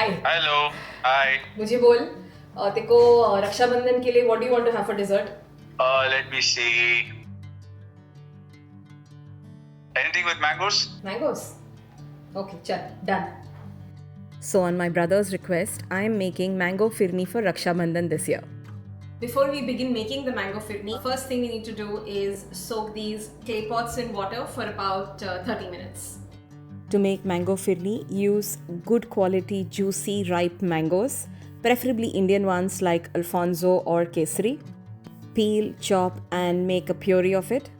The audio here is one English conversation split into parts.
हाय। Hello. हाय। मुझे बोल, तेरे को रक्षाबंधन के लिए what do you want to have for dessert? Let me see. Anything with mangoes? Mangoes? Okay, चल, done. So, on my brother's request, I am making Mango Phirni for Raksha Bandhan this year. Before we begin making the mango phirni, first thing we need to do is soak these clay pots in water for about 30 minutes. To make Mango Phirni, use good quality juicy ripe mangoes, preferably Indian ones like Alfonso or Kesari. Peel, chop and make a puree of it.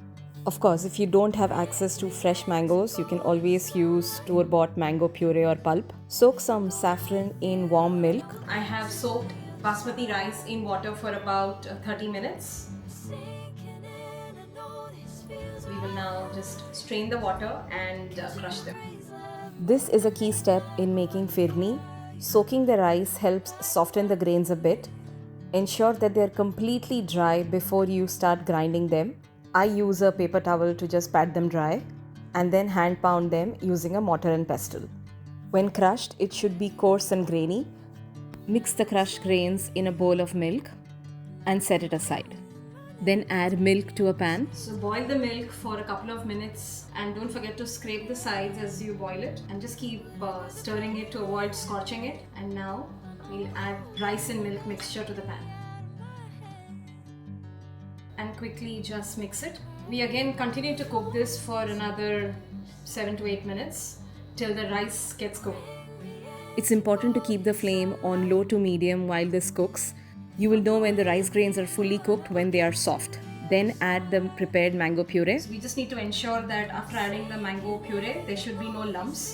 Of course, if you don't have access to fresh mangoes, you can always use store-bought mango puree or pulp. Soak some saffron in warm milk. I have soaked basmati rice in water for about 30 minutes. We will now just strain the water and crush them. This is a key step in making phirni. Soaking the rice helps soften the grains a bit. Ensure that they are completely dry before you start grinding them. I use a paper towel to just pat them dry and then hand pound them using a mortar and pestle. When crushed, it should be coarse and grainy. Mix the crushed grains in a bowl of milk and set it aside. Then add milk to a pan. So boil the milk for a couple of minutes and don't forget to scrape the sides as you boil it, and just keep stirring it to avoid scorching it. And now we'll add rice and milk mixture to the pan and quickly just mix it. We again continue to cook this for another 7 to 8 minutes till the rice gets cooked. It's important to keep the flame on low to medium while this cooks. You will know when the rice grains are fully cooked when they are soft. Then add the prepared mango puree. So we just need to ensure that after adding the mango puree, there should be no lumps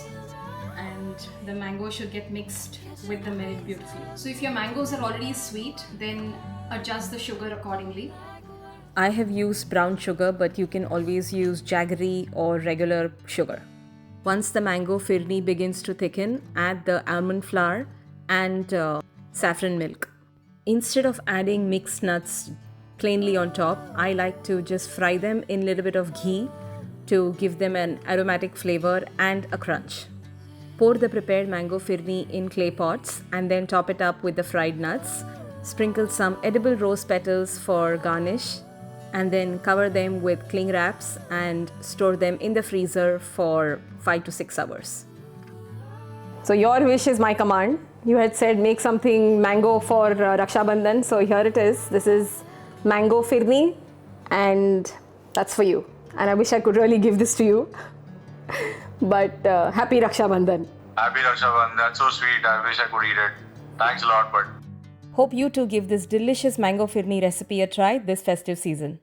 and the mango should get mixed with the milk beautifully. So if your mangoes are already sweet, then adjust the sugar accordingly. I have used brown sugar, but you can always use jaggery or regular sugar. Once the mango phirni begins to thicken, add the almond flour and saffron milk. Instead of adding mixed nuts plainly on top, I like to just fry them in a little bit of ghee to give them an aromatic flavor and a crunch. Pour the prepared mango phirni in clay pots and then top it up with the fried nuts. Sprinkle some edible rose petals for garnish and then cover them with cling wraps and store them in the freezer for 5 to 6 hours. So your wish is my command. You had said make something mango for Raksha Bandhan. So here it is. This is Mango Phirni and that's for you. And I wish I could really give this to you. But happy Raksha Bandhan. Happy Rakshabandhan. That's so sweet. I wish I could eat it. Thanks a lot, but Hope you too give this delicious mango phirni recipe a try this festive season.